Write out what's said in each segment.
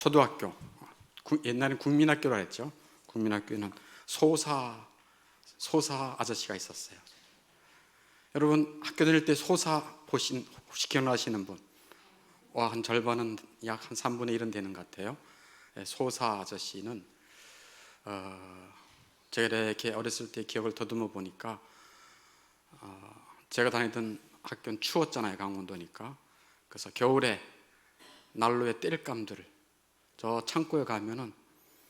초등학교, 옛날엔 국민학교라 했죠. 국민학교에는 소사 아저씨가 있었어요. 여러분 학교 다닐 때 소사 기억나시는 분? 한 절반은 약 한 3분의 1은 되는 것 같아요. 소사 아저씨는 제가 이렇게 어렸을 때 기억을 더듬어 보니까 제가 다니던 학교는 추웠잖아요. 강원도니까. 그래서 겨울에 난로에 땔감들을 저 창고에 가면은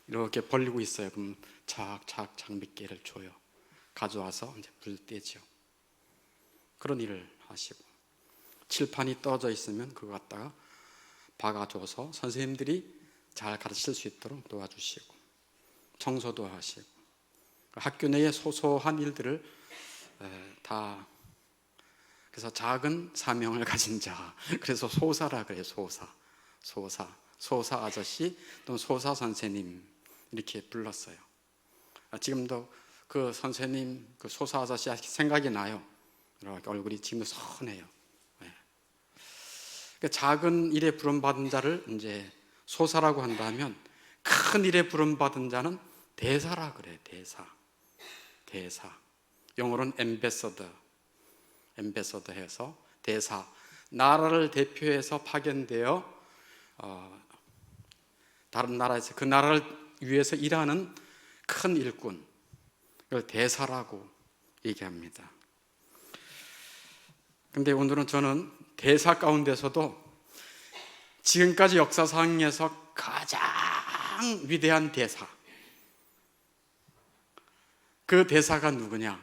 이렇게 벌리고 있어요. 그럼 착착 몇 개를 줘요. 가져와서 이제 불 떼죠. 그런 일을 하시고, 칠판이 떠져 있으면 그거 갖다가 박아줘서 선생님들이 잘 가르칠 수 있도록 도와주시고, 청소도 하시고, 학교 내의 소소한 일들을 다, 그래서 작은 사명을 가진 자, 그래서 소사라 그래요. 소사 아저씨 또는 소사 선생님 이렇게 불렀어요. 지금도 그 선생님, 그 소사 아저씨 생각이 나요. 이렇게 얼굴이 지금도 선해요. 작은 일에 부름받은 자를 이제 소사라고 한다면, 큰 일에 부름받은 자는 대사라 그래. 대사. 영어로는 엠베서더 해서 대사. 나라를 대표해서 파견되어 다른 나라에서 그 나라를 위해서 일하는 큰 일꾼, 이걸 대사라고 얘기합니다. 근데 오늘은 저는 대사 가운데서도 지금까지 역사상에서 가장 위대한 대사, 그 대사가 누구냐?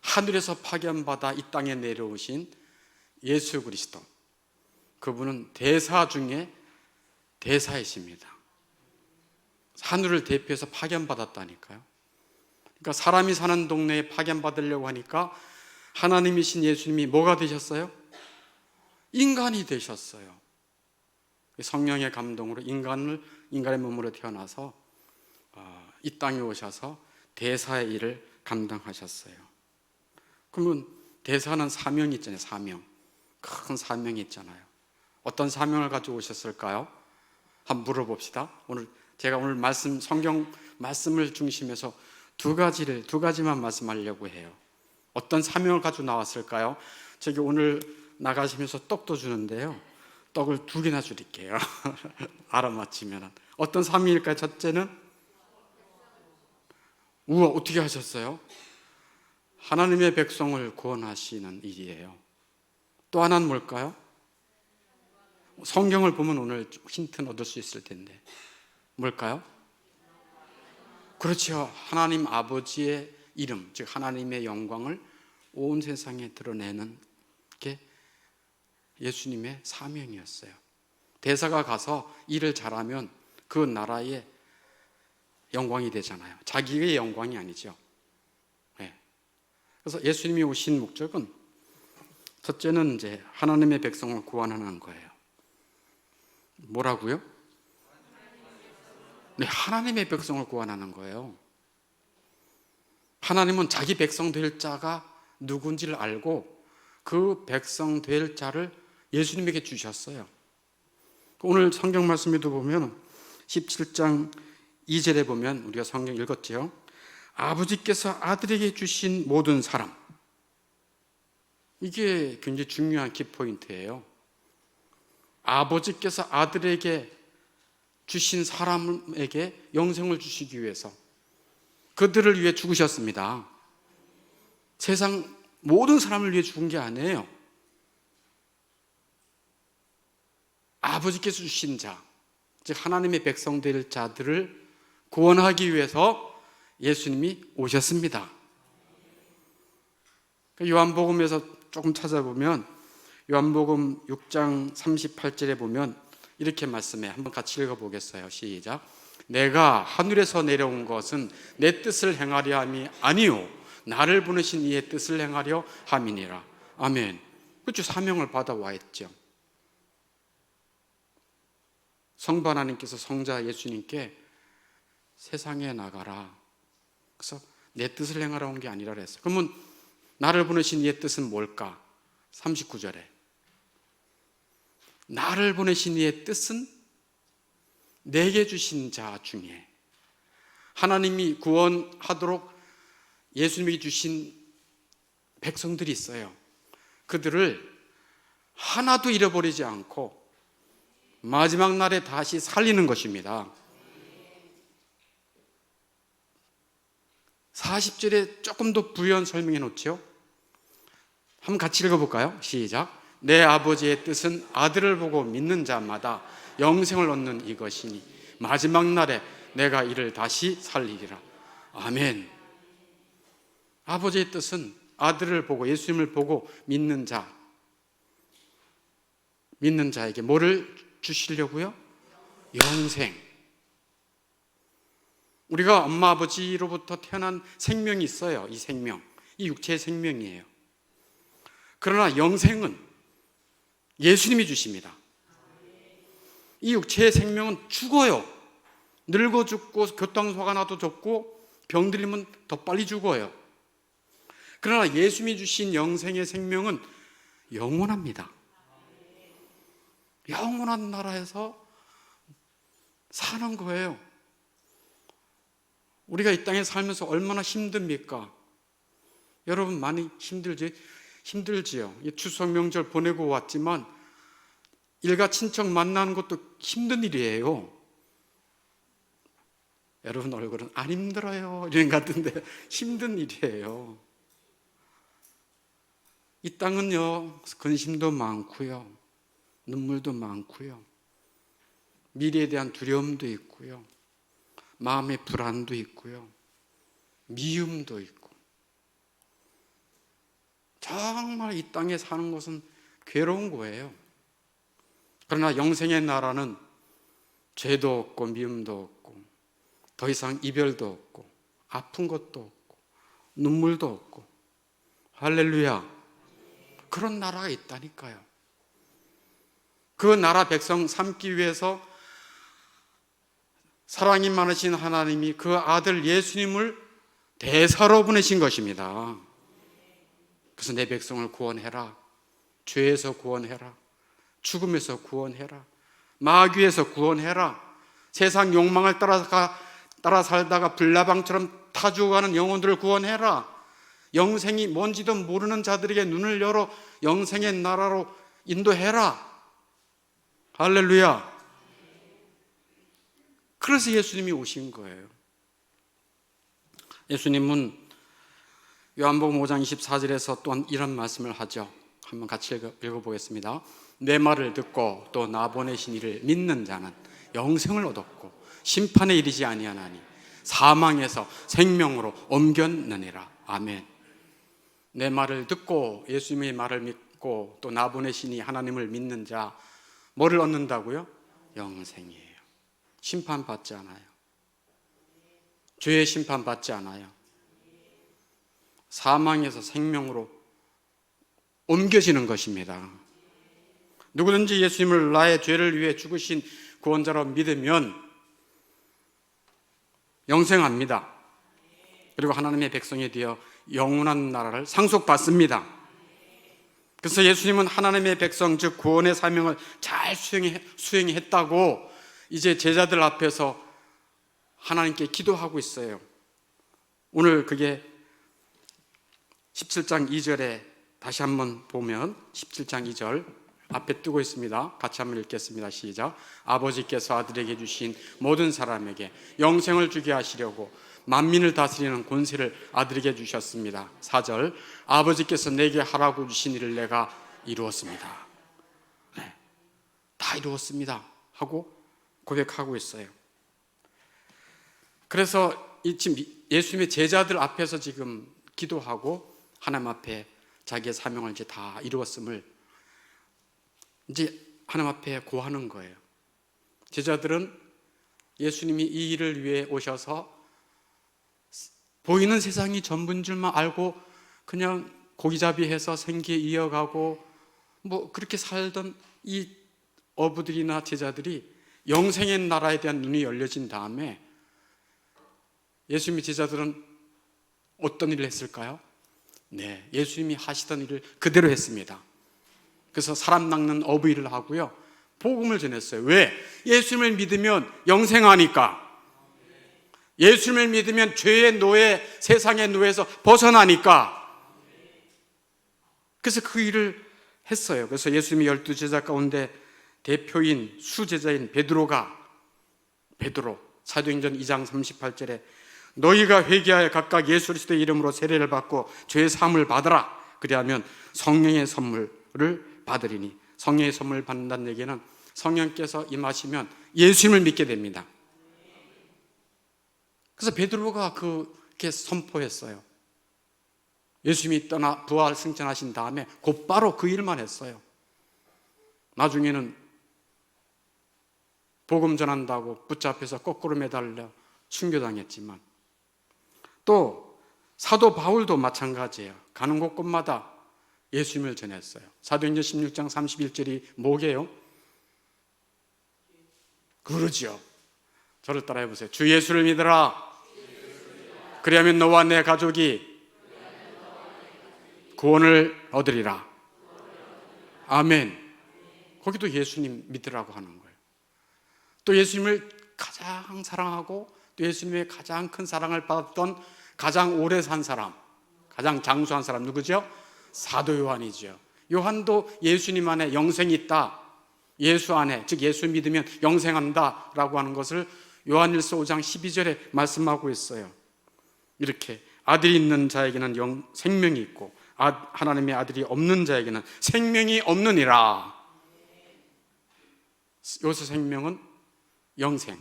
하늘에서 파견받아 이 땅에 내려오신 예수 그리스도, 그분은 대사 중에 대사이십니다. 하늘을 대표해서 파견받았다니까요. 그러니까 사람이 사는 동네에 파견받으려고 하니까 하나님이신 예수님이 뭐가 되셨어요? 인간이 되셨어요. 성령의 감동으로 인간의 몸으로 태어나서 이 땅에 오셔서 대사의 일을 감당하셨어요. 그러면 대사는 사명이 있잖아요. 사명. 큰 사명이 있잖아요. 어떤 사명을 가지고 오셨을까요? 한번 물어봅시다. 제가 오늘 성경 말씀을 중심해서 두 가지만 말씀하려고 해요. 어떤 사명을 가지고 나왔을까요? 저기 오늘 나가시면서 떡도 주는데요, 떡을 2개나 드릴게요. 알아맞히면. 어떤 사명일까요? 첫째는, 우와, 어떻게 하셨어요? 하나님의 백성을 구원하시는 일이에요. 또 하나는 뭘까요? 성경을 보면 오늘 힌트는 얻을 수 있을 텐데 뭘까요? 그렇죠. 하나님 아버지의 이름, 즉 하나님의 영광을 온 세상에 드러내는 게 예수님의 사명이었어요. 대사가 가서 일을 잘하면 그 나라의 영광이 되잖아요. 자기의 영광이 아니죠. 그래서 예수님이 오신 목적은, 첫째는 이제 하나님의 백성을 구원하는 거예요. 뭐라고요? 네, 하나님의 백성을 구원하는 거예요. 하나님은 자기 백성 될 자가 누군지를 알고 그 백성 될 자를 예수님에게 주셨어요. 오늘 성경 말씀에도 보면 17장 2절에 보면, 우리가 성경 읽었죠. 아버지께서 아들에게 주신 모든 사람, 이게 굉장히 중요한 키포인트예요. 아버지께서 아들에게 주신 사람에게 영생을 주시기 위해서 그들을 위해 죽으셨습니다. 세상 모든 사람을 위해 죽은 게 아니에요. 아버지께서 주신 자, 즉 하나님의 백성 될 자들을 구원하기 위해서 예수님이 오셨습니다. 요한복음에서 조금 찾아보면, 요한복음 6장 38절에 보면 이렇게 말씀해. 한번 같이 읽어보겠어요. 시작. 내가 하늘에서 내려온 것은 내 뜻을 행하려 함이 아니요 나를 보내신 이의 뜻을 행하려 함이니라. 아멘. 그렇죠. 사명을 받아와 있죠. 성부 하나님께서 성자 예수님께 세상에 나가라, 그래서 내 뜻을 행하러 온 게 아니라 그랬어요. 그러면 나를 보내신 이의 뜻은 뭘까? 39절에 나를 보내신 이의 뜻은 내게 주신 자 중에 하나님이 구원하도록 예수님이 주신 백성들이 있어요. 그들을 하나도 잃어버리지 않고 마지막 날에 다시 살리는 것입니다. 40절에 조금 더 부연 설명해 놓죠. 한번 같이 읽어볼까요? 시작. 내 아버지의 뜻은 아들을 보고 믿는 자마다 영생을 얻는 이것이니 마지막 날에 내가 이를 다시 살리리라. 아멘. 아버지의 뜻은 아들을 보고 예수님을 보고 믿는 자에게 뭐를 주시려고요? 영생. 우리가 엄마 아버지로부터 태어난 생명이 있어요. 이 생명, 이 육체의 생명이에요. 그러나 영생은 예수님이 주십니다. 이 육체의 생명은 죽어요. 늙어 죽고 교통사고가 나도 죽고 병 들리면 더 빨리 죽어요. 그러나 예수님이 주신 영생의 생명은 영원합니다. 영원한 나라에서 사는 거예요. 우리가 이 땅에 살면서 얼마나 힘듭니까? 여러분 많이 힘들지요. 추석 명절 보내고 왔지만 일가 친척 만나는 것도 힘든 일이에요. 여러분 얼굴은 안 힘들어요 이런 것 같은데 힘든 일이에요. 이 땅은요, 근심도 많고요, 눈물도 많고요, 미래에 대한 두려움도 있고요, 마음의 불안도 있고요, 미움도 있고, 정말 이 땅에 사는 것은 괴로운 거예요. 그러나 영생의 나라는 죄도 없고 미움도 없고 더 이상 이별도 없고 아픈 것도 없고 눈물도 없고, 할렐루야, 그런 나라가 있다니까요. 그 나라 백성 삼기 위해서 사랑이 많으신 하나님이 그 아들 예수님을 대사로 보내신 것입니다. 그래서 내 백성을 구원해라, 죄에서 구원해라, 죽음에서 구원해라, 마귀에서 구원해라, 세상 욕망을 따라 살다가 불나방처럼 타 죽어가는 영혼들을 구원해라, 영생이 뭔지도 모르는 자들에게 눈을 열어 영생의 나라로 인도해라. 할렐루야. 그래서 예수님이 오신 거예요. 예수님은 요한복음 5장 24절에서 또한 이런 말씀을 하죠. 한번 같이 읽어보겠습니다. 내 말을 듣고 또 나 보내신 이를 믿는 자는 영생을 얻었고 심판에 이르지 아니하나니 사망에서 생명으로 옮겼느니라. 아멘. 내 말을 듣고 예수님의 말을 믿고 또 나 보내시니 하나님을 믿는 자, 뭐를 얻는다고요? 영생이에요. 심판받지 않아요. 죄의 심판받지 않아요. 사망에서 생명으로 옮겨지는 것입니다. 누구든지 예수님을 나의 죄를 위해 죽으신 구원자로 믿으면 영생합니다. 그리고 하나님의 백성이 되어 영원한 나라를 상속받습니다. 그래서 예수님은 하나님의 백성, 즉 구원의 사명을 잘 수행했다고 이제 제자들 앞에서 하나님께 기도하고 있어요. 오늘 그게 17장 2절에 다시 한번 보면 17장 2절 앞에 뜨고 있습니다. 같이 한번 읽겠습니다. 시작. 아버지께서 아들에게 주신 모든 사람에게 영생을 주게 하시려고 만민을 다스리는 권세를 아들에게 주셨습니다. 4절. 아버지께서 내게 하라고 주신 일을 내가 이루었습니다. 네, 다 이루었습니다 하고 고백하고 있어요. 그래서 지금 예수님의 제자들 앞에서 지금 기도하고 하나님 앞에 자기의 사명을 이제 다 이루었음을 이제 하나님 앞에 고하는 거예요. 제자들은 예수님이 이 일을 위해 오셔서 보이는 세상이 전부인 줄만 알고 그냥 고기잡이해서 생계 이어가고 뭐 그렇게 살던 이 어부들이나 제자들이 영생의 나라에 대한 눈이 열려진 다음에 예수님의 제자들은 어떤 일을 했을까요? 네, 예수님이 하시던 일을 그대로 했습니다. 그래서 사람 낚는 어부 일을 하고요, 복음을 전했어요. 왜? 예수님을 믿으면 영생하니까. 예수님을 믿으면 죄의 노예, 세상의 노예에서 벗어나니까. 그래서 그 일을 했어요. 그래서 예수님이 12제자 가운데 대표인 수제자인 베드로 사도행전 2장 38절에 너희가 회개하여 각각 예수 그리스도의 이름으로 세례를 받고 죄의 사함을 받으라. 그리하면 성령의 선물을 받으리니. 성령의 선물을 받는다는 얘기는 성령께서 임하시면 예수님을 믿게 됩니다. 그래서 베드로가 그렇게 선포했어요. 예수님이 떠나 부활 승천하신 다음에 곧바로 그 일만 했어요. 나중에는 복음 전한다고 붙잡혀서 거꾸로 매달려 순교당했지만, 또 사도 바울도 마찬가지예요. 가는 곳곳마다 예수님을 전했어요. 사도행전 16장 31절이 뭐게요? 그러지요. 저를 따라해 보세요. 주 예수를 믿으라. 그리하면 너와 내 가족이 구원을 얻으리라. 아멘. 거기도 예수님 믿으라고 하는 거예요. 또 예수님을 가장 사랑하고 또 예수님의 가장 큰 사랑을 받았던 가장 오래 산 사람, 가장 장수한 사람 누구죠? 사도 요한이죠. 요한도 예수님 안에 영생이 있다, 예수 안에, 즉 예수 믿으면 영생한다 라고 하는 것을 요한일서 5장 12절에 말씀하고 있어요. 이렇게 아들이 있는 자에게는 생명이 있고 하나님의 아들이 없는 자에게는 생명이 없느니라. 여기서 생명은 영생,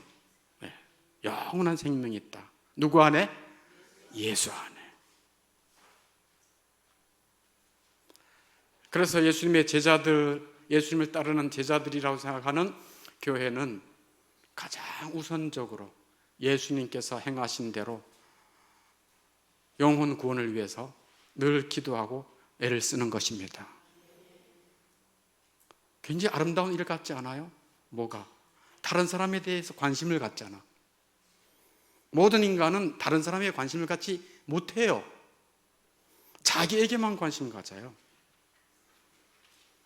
영원한 생명이 있다. 누구 안에? 예수 안에. 그래서 예수님의 제자들, 예수님을 따르는 제자들이라고 생각하는 교회는 가장 우선적으로 예수님께서 행하신 대로 영혼 구원을 위해서 늘 기도하고 애를 쓰는 것입니다. 굉장히 아름다운 일 같지 않아요? 뭐가? 다른 사람에 대해서 관심을 갖잖아. 모든 인간은 다른 사람에 관심을 갖지 못해요. 자기에게만 관심을 가져요.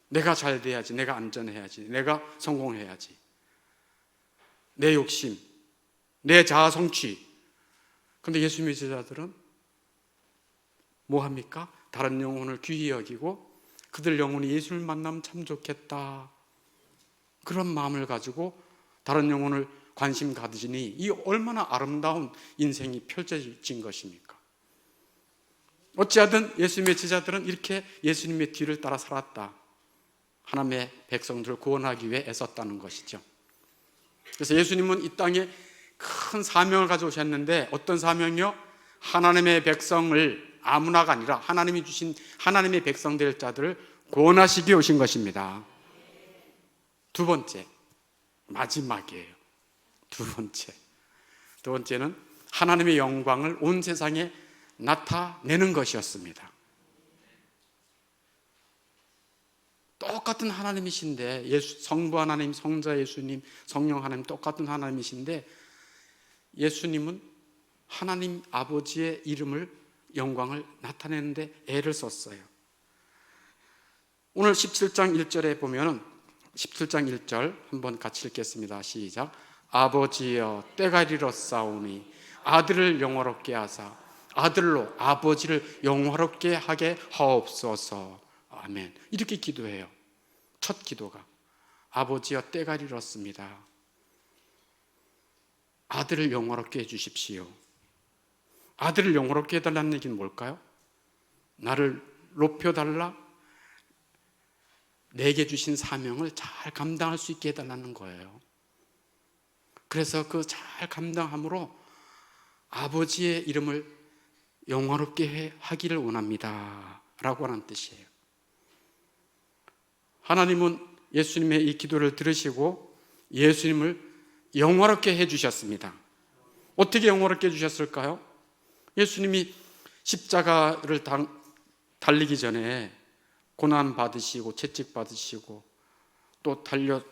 내가 잘 돼야지, 내가 안전해야지, 내가 성공해야지. 내 욕심, 내 자아 성취. 그런데 예수님의 제자들은 뭐 합니까? 다른 영혼을 귀히 여기고 그들 영혼이 예수를 만나면 참 좋겠다, 그런 마음을 가지고 다른 영혼을 관심 가지니 이 얼마나 아름다운 인생이 펼쳐진 것입니까? 어찌하든 예수님의 제자들은 이렇게 예수님의 뒤를 따라 살았다. 하나님의 백성들을 구원하기 위해 애썼다는 것이죠. 그래서 예수님은 이 땅에 큰 사명을 가져오셨는데, 어떤 사명이요? 하나님의 백성을, 아무나가 아니라 하나님이 주신 하나님의 백성 될 자들을 구원하시기 위해 오신 것입니다. 두 번째, 마지막이에요. 두 번째는 하나님의 영광을 온 세상에 나타내는 것이었습니다. 똑같은 하나님이신데, 성부 하나님, 성자 예수님, 성령 하나님 똑같은 하나님이신데, 예수님은 하나님 아버지의 이름을, 영광을 나타내는데 애를 썼어요. 오늘 17장 1절에 보면은 17장 1절 한번 같이 읽겠습니다. 시작. 아버지여 때가 이르렀사오니 아들을 영화롭게 하사 아들로 아버지를 영화롭게 하게 하옵소서. 아멘. 이렇게 기도해요. 첫 기도가 아버지여 때가 이르렀습니다. 아들을 영화롭게 해주십시오. 아들을 영화롭게 해달라는 얘기는 뭘까요? 나를 높여달라, 내게 주신 사명을 잘 감당할 수 있게 해달라는 거예요. 그래서 그 잘 감당함으로 아버지의 이름을 영화롭게 하기를 원합니다 라고 하는 뜻이에요. 하나님은 예수님의 이 기도를 들으시고 예수님을 영화롭게 해주셨습니다. 어떻게 영화롭게 해주셨을까요? 예수님이 십자가를 달리기 전에 고난 받으시고 채찍 받으시고 또 달려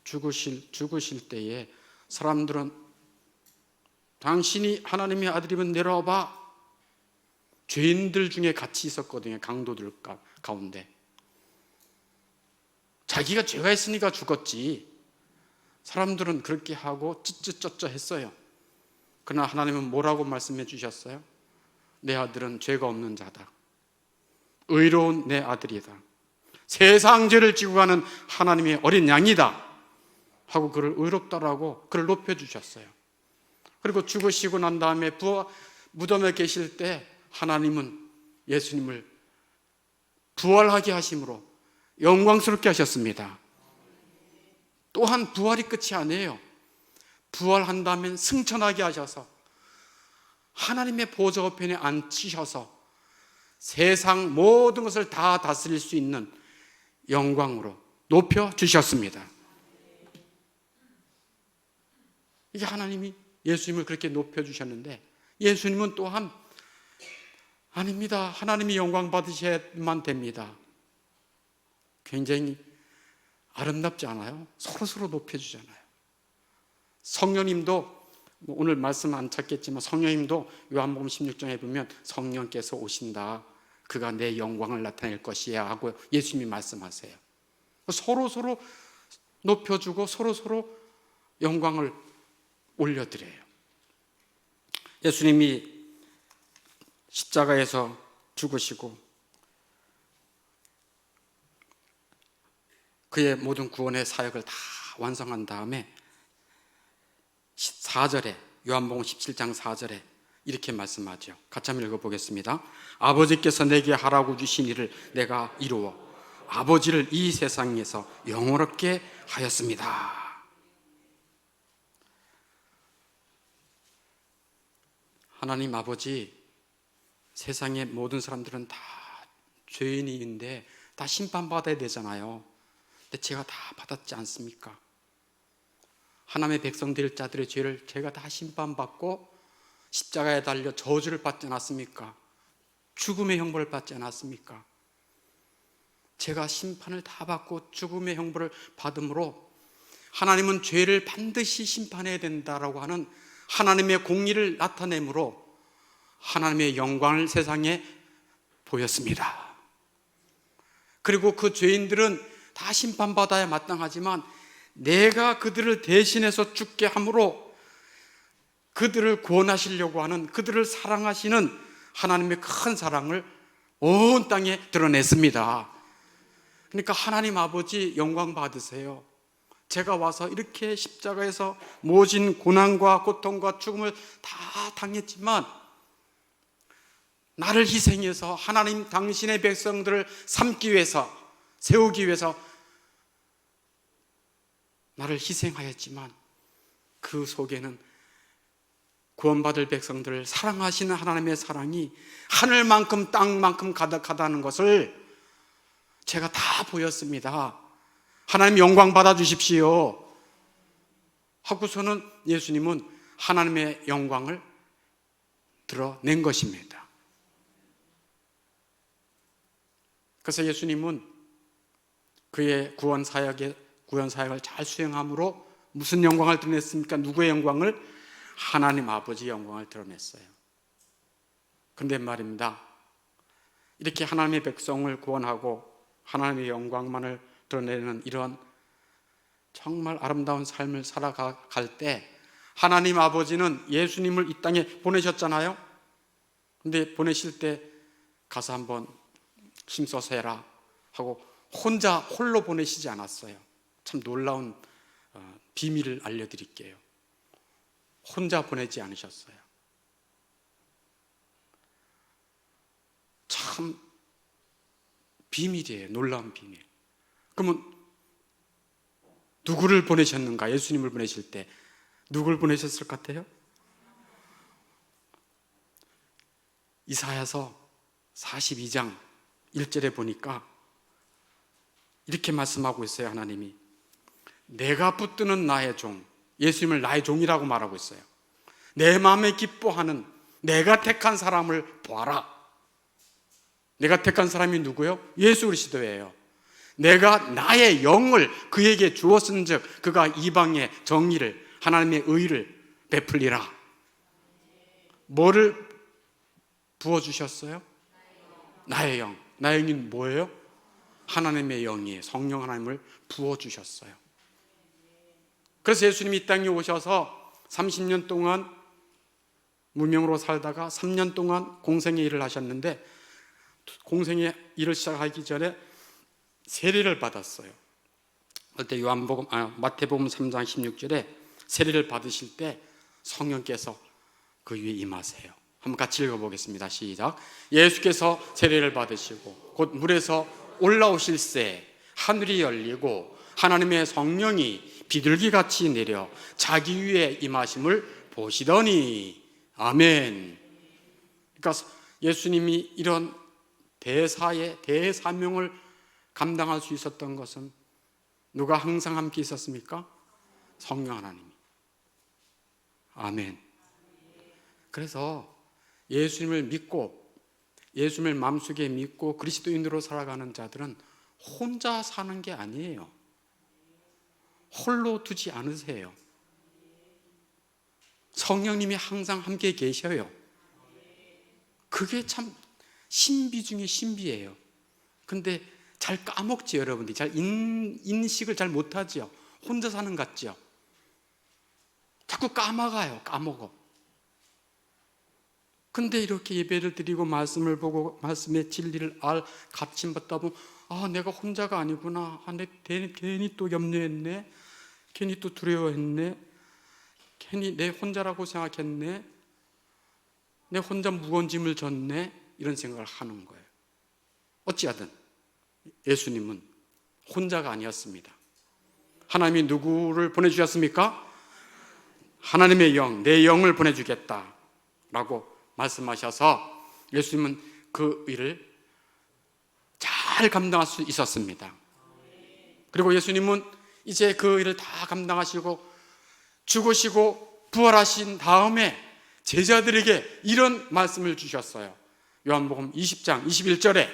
죽으실 때에 사람들은 당신이 하나님의 아들이면 내려와봐. 죄인들 중에 같이 있었거든요. 강도들 가운데. 자기가 죄가 있으니까 죽었지, 사람들은 그렇게 하고 찌찌쩌쩌 했어요. 그러나 하나님은 뭐라고 말씀해 주셨어요? 내 아들은 죄가 없는 자다. 의로운 내 아들이다. 세상 죄를 지고 가는 하나님의 어린 양이다 하고 그를 의롭다라고 그를 높여주셨어요. 그리고 죽으시고 난 다음에 무덤에 계실 때 하나님은 예수님을 부활하게 하심으로 영광스럽게 하셨습니다. 또한 부활이 끝이 아니에요. 부활한 다음에 승천하게 하셔서 하나님의 보좌 우편에 앉히셔서 세상 모든 것을 다 다스릴 수 있는 영광으로 높여주셨습니다. 이게 하나님이 예수님을 그렇게 높여주셨는데, 예수님은 또한 아닙니다. 하나님이 영광 받으셔야만 됩니다. 굉장히 아름답지 않아요? 서로서로 높여주잖아요. 성령님도 오늘 말씀 안 찾겠지만 성령님도 요한복음 16장에 보면 성령께서 오신다. 그가 내 영광을 나타낼 것이야 하고 예수님이 말씀하세요. 서로서로 높여주고 서로서로 영광을 올려드려요. 예수님이 십자가에서 죽으시고 그의 모든 구원의 사역을 다 완성한 다음에 4절에 요한복음 17장 4절에 이렇게 말씀하죠. 같이 한번 읽어보겠습니다. 아버지께서 내게 하라고 주신 일을 내가 이루어 아버지를 이 세상에서 영원롭게 하였습니다. 하나님 아버지, 세상의 모든 사람들은 다 죄인인데 다 심판받아야 되잖아요. 근데 제가 다 받았지 않습니까? 하나님의 백성 될 자들의 죄를 제가 다 심판받고 십자가에 달려 저주를 받지 않았습니까? 죽음의 형벌을 받지 않았습니까? 제가 심판을 다 받고 죽음의 형벌을 받음으로 하나님은 죄를 반드시 심판해야 된다라고 하는 하나님의 공의를 나타내므로 하나님의 영광을 세상에 보였습니다. 그리고 그 죄인들은 다 심판받아야 마땅하지만 내가 그들을 대신해서 죽게 함으로 그들을 구원하시려고 하는, 그들을 사랑하시는 하나님의 큰 사랑을 온 땅에 드러냈습니다. 그러니까 하나님 아버지 영광 받으세요. 제가 와서 이렇게 십자가에서 모진 고난과 고통과 죽음을 다 당했지만 나를 희생해서 하나님 당신의 백성들을 삼기 위해서, 세우기 위해서 나를 희생하였지만 그 속에는 구원받을 백성들을 사랑하시는 하나님의 사랑이 하늘만큼 땅만큼 가득하다는 것을 제가 다 보였습니다. 하나님 영광 받아주십시오 하고서는 예수님은 하나님의 영광을 드러낸 것입니다. 그래서 예수님은 그의 구원 사역을 잘 수행함으로 무슨 영광을 드러냈습니까? 누구의 영광을? 하나님 아버지의 영광을 드러냈어요. 그런데 말입니다, 이렇게 하나님의 백성을 구원하고 하나님의 영광만을 드러내는 이런 정말 아름다운 삶을 살아갈 때 하나님 아버지는 예수님을 이 땅에 보내셨잖아요. 근데 보내실 때 가서 한번 힘써서 해라 하고 홀로 보내시지 않았어요. 참 놀라운 비밀을 알려드릴게요. 혼자 보내지 않으셨어요. 참 비밀이에요. 놀라운 비밀. 그러면 누구를 보내셨는가? 예수님을 보내실 때 누구를 보내셨을 것 같아요? 이사야서 42장 1절에 보니까 이렇게 말씀하고 있어요. 하나님이 내가 붙드는 나의 종, 예수님을 나의 종이라고 말하고 있어요. 내 마음에 기뻐하는 내가 택한 사람을 보아라. 내가 택한 사람이 누구요? 예수 그리스도예요. 내가 나의 영을 그에게 주었은즉 그가 이방의 정의를, 하나님의 의를 베풀리라. 뭐를 부어주셨어요? 나의 영. 나의 영이 뭐예요? 하나님의 영이에요. 성령 하나님을 부어주셨어요. 그래서 예수님이 이 땅에 오셔서 30년 동안 무명으로 살다가 3년 동안 공생의 일을 하셨는데, 공생의 일을 시작하기 전에 세례를 받았어요. 그때 마태복음 3장 16절에 세례를 받으실 때 성령께서 그 위에 임하세요. 한번 같이 읽어보겠습니다. 시작. 예수께서 세례를 받으시고 곧 물에서 올라오실새 하늘이 열리고 하나님의 성령이 비둘기같이 내려 자기 위에 임하심을 보시더니. 아멘. 그러니까 예수님이 이런 대사의 대사명을 감당할 수 있었던 것은 누가 항상 함께 있었습니까? 성령 하나님이. 아멘. 그래서 예수님을 믿고, 예수님을 마음속에 믿고 그리스도인으로 살아가는 자들은 혼자 사는 게 아니에요. 홀로 두지 않으세요. 성령님이 항상 함께 계셔요. 그게 참 신비 중에 신비예요. 근데 잘 까먹지, 여러분들이. 잘 인식을 잘 못하지요. 혼자 사는 것 같지요. 자꾸 까먹어. 근데 이렇게 예배를 드리고 말씀을 보고 말씀의 진리를 가르침 받다 보면, 내가 혼자가 아니구나. 괜히 또 염려했네. 괜히 또 두려워했네. 괜히 내 혼자라고 생각했네. 내 혼자 무거운 짐을 졌네. 이런 생각을 하는 거예요. 어찌하든 예수님은 혼자가 아니었습니다. 하나님이 누구를 보내주셨습니까? 하나님의 영, 내 영을 보내주겠다 라고 말씀하셔서 예수님은 그 일을 잘 감당할 수 있었습니다. 그리고 예수님은 이제 그 일을 다 감당하시고 죽으시고 부활하신 다음에 제자들에게 이런 말씀을 주셨어요. 요한복음 20장 21절에,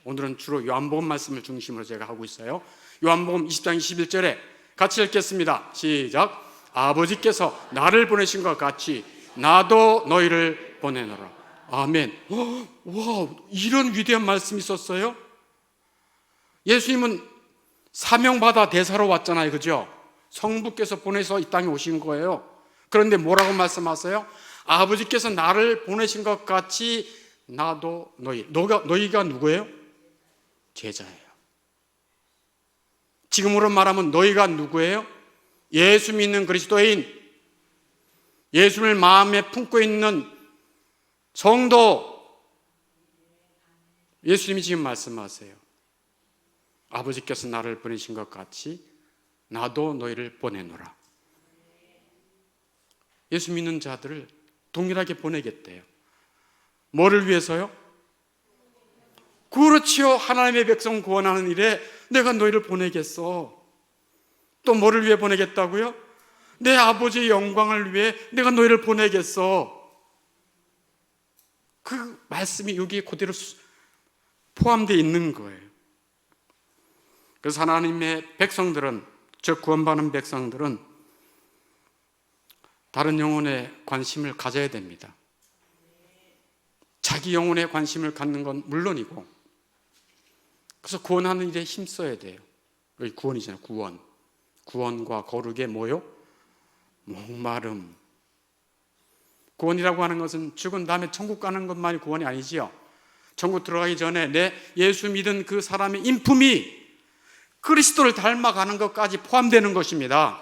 오늘은 주로 요한복음 말씀을 중심으로 제가 하고 있어요. 요한복음 20장 21절에 같이 읽겠습니다. 시작. 아버지께서 나를 보내신 것 같이 나도 너희를 보내노라. 아멘. 와, 이런 위대한 말씀이 있었어요? 예수님은 사명받아 대사로 왔잖아요. 그죠? 성부께서 보내서 이 땅에 오신 거예요. 그런데 뭐라고 말씀하세요? 아버지께서 나를 보내신 것 같이 나도 너희가 누구예요? 제자예요. 지금으로 말하면 너희가 누구예요? 예수 믿는 그리스도인, 예수를 마음에 품고 있는 성도. 예수님이 지금 말씀하세요. 아버지께서 나를 보내신 것 같이 나도 너희를 보내노라. 예수 믿는 자들을 동일하게 보내겠대요. 뭐를 위해서요? 그렇지요. 하나님의 백성 구원하는 일에 내가 너희를 보내겠어. 또 뭐를 위해 보내겠다고요? 내 아버지의 영광을 위해 내가 너희를 보내겠어. 그 말씀이 여기에 그대로 포함되어 있는 거예요. 그래서 하나님의 백성들은, 즉 구원받는 백성들은 다른 영혼에 관심을 가져야 됩니다. 자기 영혼에 관심을 갖는 건 물론이고, 그래서 구원하는 일에 힘써야 돼요. 여기 구원이잖아요. 구원과 거룩의 뭐요? 목마름. 구원이라고 하는 것은 죽은 다음에 천국 가는 것만이 구원이 아니지요. 천국 들어가기 전에 내 예수 믿은 그 사람의 인품이 그리스도를 닮아가는 것까지 포함되는 것입니다.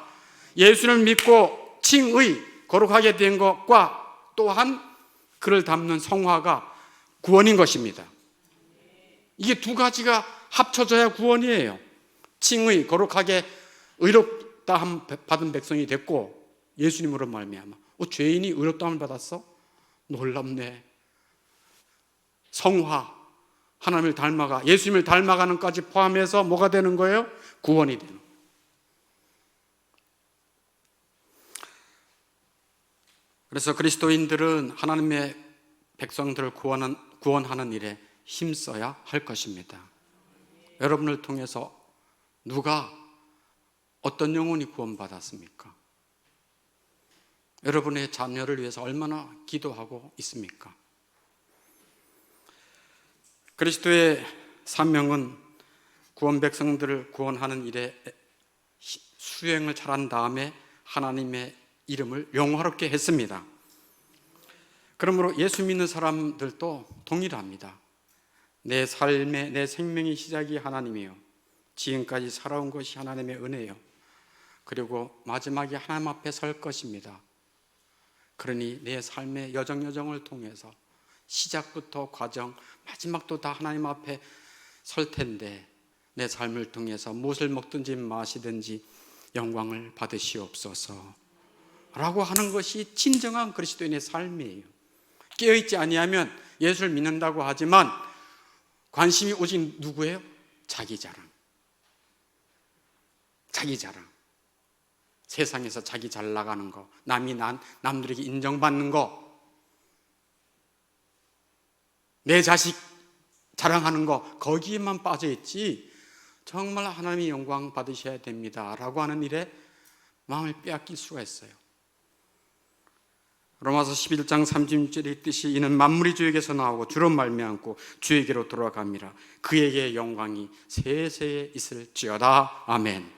예수를 믿고 칭의, 거룩하게 된 것과 또한 그를 닮는 성화가 구원인 것입니다. 이게 두 가지가 합쳐져야 구원이에요. 칭의, 거룩하게 의롭다함 받은 백성이 됐고, 예수님으로 말미암아 죄인이 의롭다함을 받았어? 놀랍네. 성화, 하나님을 닮아가, 예수님을 닮아가는 까지 포함해서 뭐가 되는 거예요? 구원이 되는 거예요. 그래서 그리스도인들은 하나님의 백성들을 구원하는 일에 힘써야 할 것입니다. 여러분을 통해서 누가, 어떤 영혼이 구원받았습니까? 여러분의 자녀를 위해서 얼마나 기도하고 있습니까? 그리스도의 사명은 구원 백성들을 구원하는 일에 수행을 잘한 다음에 하나님의 이름을 영화롭게 했습니다. 그러므로 예수 믿는 사람들도 동일합니다. 내 삶의, 내 생명의 시작이 하나님이요, 지금까지 살아온 것이 하나님의 은혜요, 그리고 마지막에 하나님 앞에 설 것입니다. 그러니 내 삶의 여정을 통해서 시작부터 과정, 마지막도 다 하나님 앞에 설 텐데, 내 삶을 통해서 무엇을 먹든지 마시든지 영광을 받으시옵소서 라고 하는 것이 진정한 그리스도인의 삶이에요. 깨어있지 아니하면 예수를 믿는다고 하지만 관심이 오직 누구예요? 자기 자랑. 세상에서 자기 잘 나가는 거, 남들에게 인정받는 거, 내 자식 자랑하는 거, 거기에만 빠져있지 정말 하나님의 영광 받으셔야 됩니다 라고 하는 일에 마음을 빼앗길 수가 있어요. 로마서 11장 36절에 있듯이 이는 만물이 주에게서 나오고 주로 말미암고 주에게로 돌아갑니다. 그에게 영광이 세세에 있을지어다. 아멘.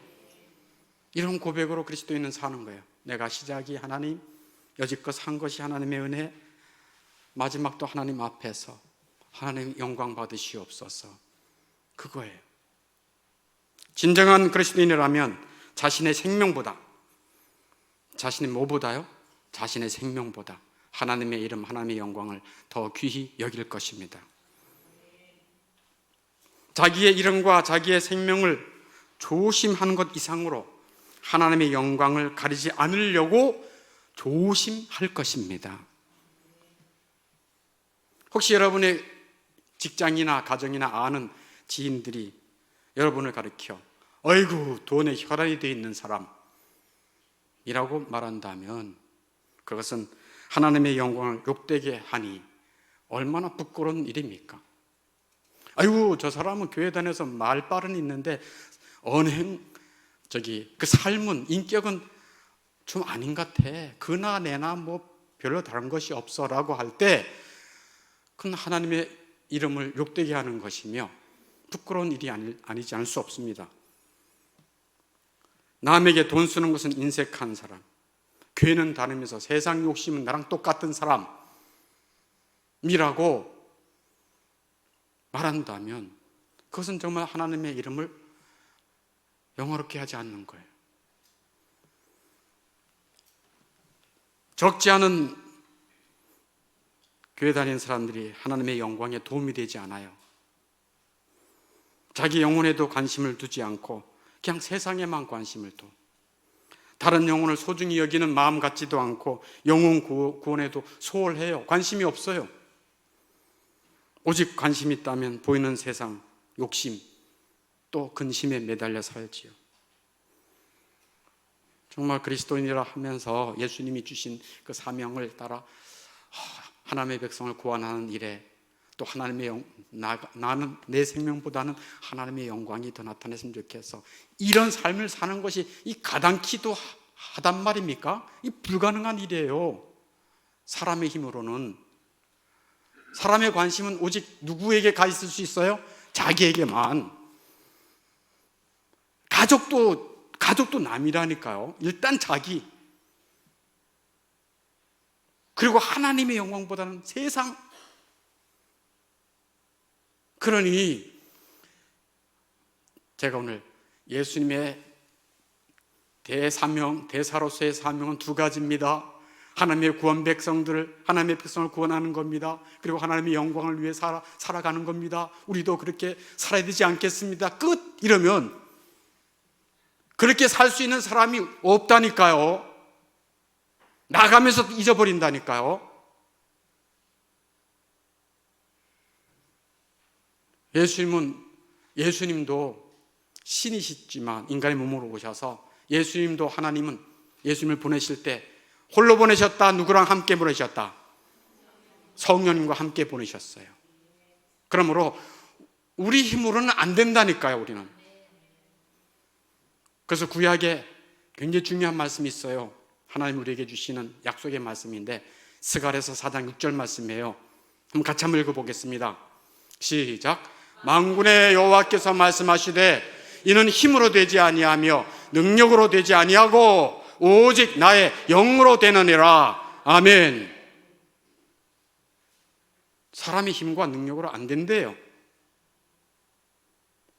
이런 고백으로 그리스도인은 사는 거예요. 내가 시작이 하나님, 여지껏 산 것이 하나님의 은혜, 마지막도 하나님 앞에서 하나님 영광 받으시옵소서. 그거예요. 진정한 그리스도인이라면 자신의 생명보다, 자신의 뭐보다요? 자신의 생명보다 하나님의 이름, 하나님의 영광을 더 귀히 여길 것입니다. 자기의 이름과 자기의 생명을 조심하는 것 이상으로 하나님의 영광을 가리지 않으려고 조심할 것입니다. 혹시 여러분의 직장이나 가정이나 아는 지인들이 여러분을 가리켜 어이구 돈에 혈안이 되어 있는 사람이라고 말한다면 그것은 하나님의 영광을 욕되게 하니 얼마나 부끄러운 일입니까? 아이고 저 사람은 교회 다녀서 말빨은 있는데 언행 그 삶은, 인격은 좀 아닌 것 같아. 그나 내나 뭐 별로 다른 것이 없어 라고 할 때 그건 하나님의 이름을 욕되게 하는 것이며 부끄러운 일이 아니지 않을 수 없습니다. 남에게 돈 쓰는 것은 인색한 사람, 교회는 다니면서 세상 욕심은 나랑 똑같은 사람이라고 말한다면 그것은 정말 하나님의 이름을 영화롭게 하지 않는 거예요. 적지 않은 교회 다니는 사람들이 하나님의 영광에 도움이 되지 않아요. 자기 영혼에도 관심을 두지 않고 그냥 세상에만 관심을 둬. 다른 영혼을 소중히 여기는 마음 같지도 않고 영혼 구원에도 소홀해요. 관심이 없어요. 오직 관심이 있다면 보이는 세상, 욕심, 또 근심에 매달려 살지요. 정말 그리스도인이라 하면서 예수님이 주신 그 사명을 따라 하나님의 백성을 구원하는 일에 또 하나님의 나는 내 생명보다는 하나님의 영광이 더 나타났으면 좋겠어. 이런 삶을 사는 것이 이 가당키도 하단 말입니까? 이 불가능한 일이에요. 사람의 힘으로는. 사람의 관심은 오직 누구에게 가 있을 수 있어요? 자기에게만. 가족도 남이라니까요. 일단 자기. 그리고 하나님의 영광보다는 세상. 그러니 제가 오늘 예수님의 대사로서의 사명은 두 가지입니다. 하나님의 구원 백성들을, 하나님의 백성을 구원하는 겁니다. 그리고 하나님의 영광을 위해 살아가는 겁니다. 우리도 그렇게 살아야 되지 않겠습니다. 끝! 이러면 그렇게 살 수 있는 사람이 없다니까요. 나가면서 잊어버린다니까요. 예수님도 신이시지만 인간의 몸으로 오셔서 예수님도 하나님은 예수님을 보내실 때 홀로 보내셨다? 누구랑 함께 보내셨다? 성령님과 함께 보내셨어요. 그러므로 우리 힘으로는 안 된다니까요. 우리는. 그래서 구약에 굉장히 중요한 말씀이 있어요. 하나님 우리에게 주시는 약속의 말씀인데 스가랴서 4장 6절 말씀이에요. 한번 같이 한번 읽어보겠습니다. 시작. 만군의 여호와께서 말씀하시되 이는 힘으로 되지 아니하며 능력으로 되지 아니하고 오직 나의 영으로 되느니라. 아멘. 사람의 힘과 능력으로 안 된대요.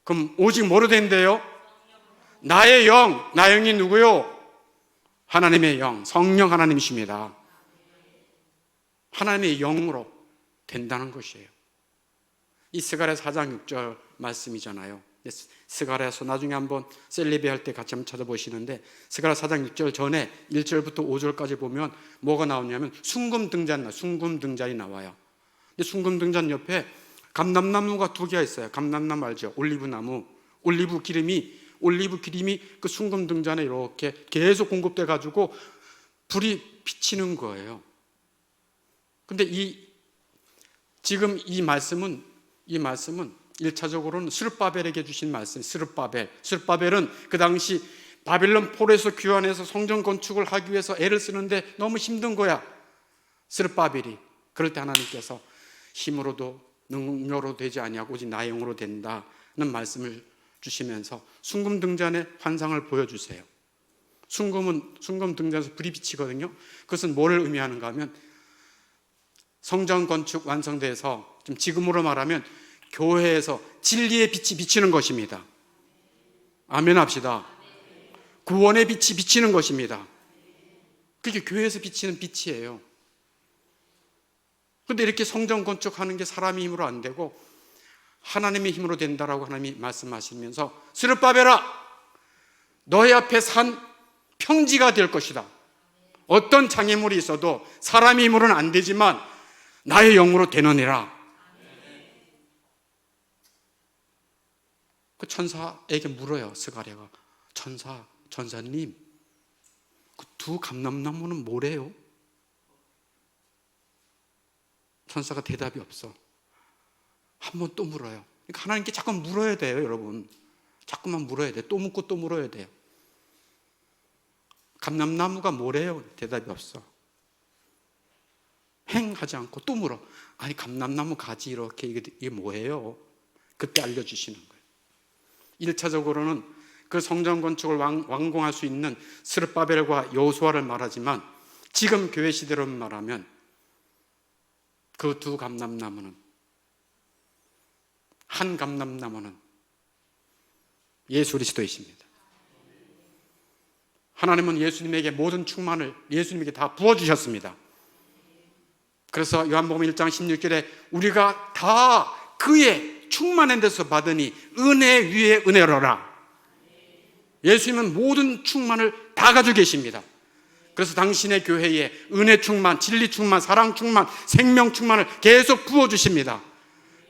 그럼 오직 뭐로 된대요? 나의 영. 나의 영이 누구요? 하나님의 영, 성령 하나님이십니다. 하나님의 영으로 된다는 것이에요. 이 스가랴 4장 6절 말씀이잖아요. 스가랴서 나중에 한번 셀리베 할 때 같이 한번 찾아보시는데 스가랴 4장 6절 전에 1절부터 5절까지 보면 뭐가 나오냐면 순금등잔이 나와요. 근데 순금등잔 옆에 감람나무가 두 개가 있어요. 감람나무 알죠? 올리브나무. 올리브 기름이 그 순금등잔에 이렇게 계속 공급돼 가지고 불이 비치는 거예요. 근데 지금 이 말씀은 1차적으로는 스룹바벨에게 주신 말씀. 스룹바벨은 그 당시 바빌론 폴에서 귀환해서 성전 건축을 하기 위해서 애를 쓰는데 너무 힘든 거야. 스룹바벨이. 그럴 때 하나님께서 힘으로도 능력으로 되지 아니하고 오직 나의 영으로 된다는 말씀을 주시면서 순금등잔의 환상을 보여주세요. 순금등잔에서 불이 비치거든요. 그것은 뭐를 의미하는가 하면 성전 건축 완성돼서 지금으로 말하면 교회에서 진리의 빛이 비치는 것입니다. 아멘 합시다. 구원의 빛이 비치는 것입니다. 그게 교회에서 비치는 빛이에요. 그런데 이렇게 성전 건축하는 게 사람의 힘으로 안 되고 하나님의 힘으로 된다라고 하나님이 말씀하시면서 스룹바벨아, 너희 앞에 산 평지가 될 것이다. 어떤 장애물이 있어도 사람의 힘으로는 안 되지만 나의 영으로 되느니라. 그 천사에게 물어요. 스가랴가. 전사님, 그 두 감람나무는 뭐래요? 천사가 대답이 없어. 한 번 또 물어요. 그러니까 하나님께 자꾸 물어야 돼요, 여러분. 자꾸만 물어야 돼. 또 묻고 또 물어야 돼요. 감람나무가 뭐래요? 대답이 없어. 행하지 않고 또 물어. 아니, 감람나무 가지 이렇게 이게 뭐예요? 그때 알려주시는 거예요. 1차적으로는 그 성전 건축을 완공할 수 있는 스룹바벨과 여호수아를 말하지만 지금 교회 시대로 말하면 그 두 감람나무는, 한 감람나무는 예수 그리스도이십니다. 하나님은 예수님에게 모든 충만을 예수님에게 다 부어주셨습니다. 그래서 요한복음 1장 16절에 우리가 다 그의 충만한 데서 받으니 은혜 위에 은혜로라. 예수님은 모든 충만을 다 가지고 계십니다. 그래서 당신의 교회에 은혜 충만, 진리 충만, 사랑 충만, 생명 충만을 계속 부어주십니다.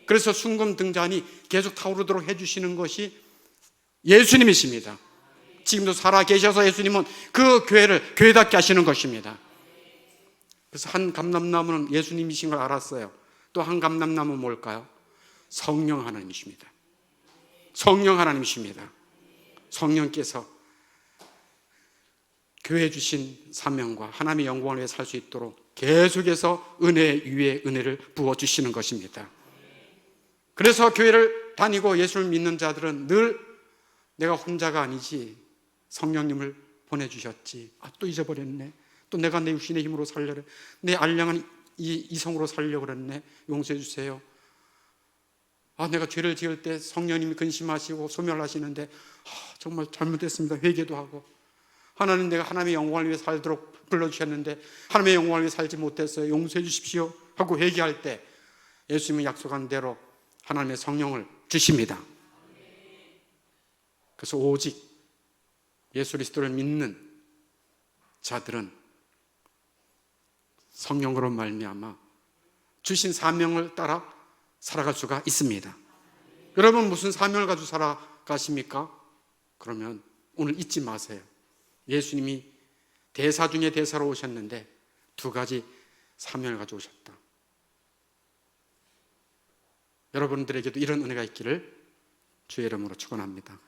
그래서 순금등잔이 계속 타오르도록 해주시는 것이 예수님이십니다. 지금도 살아계셔서 예수님은 그 교회를 교회답게 하시는 것입니다. 그래서 한 감람나무는 예수님이신 걸 알았어요. 또 한 감람나무는 뭘까요? 성령 하나님이십니다. 성령 하나님이십니다. 성령께서 교회 주신 사명과 하나님의 영광을 위해 살 수 있도록 계속해서 은혜 위에 은혜를 부어주시는 것입니다. 그래서 교회를 다니고 예수를 믿는 자들은 늘 내가 혼자가 아니지, 성령님을 보내주셨지. 또 잊어버렸네. 또 내가 내 육신의 힘으로 살려래. 내 알량한 이성으로 살려고 그랬네. 용서해 주세요. 내가 죄를 지을 때 성령님이 근심하시고 소멸하시는데 정말 잘못했습니다. 회개도 하고. 하나님, 내가 하나님의 영광을 위해 살도록 불러주셨는데 하나님의 영광을 위해 살지 못했어요. 용서해 주십시오 하고 회개할 때 예수님이 약속한 대로 하나님의 성령을 주십니다. 그래서 오직 예수 그리스도를 믿는 자들은 성령으로 말미암아 주신 사명을 따라 살아갈 수가 있습니다. 여러분, 무슨 사명을 가지고 살아가십니까? 그러면 오늘 잊지 마세요. 예수님이 대사 중에 대사로 오셨는데 두 가지 사명을 가지고 오셨다. 여러분들에게도 이런 은혜가 있기를 주의 이름으로 축원합니다.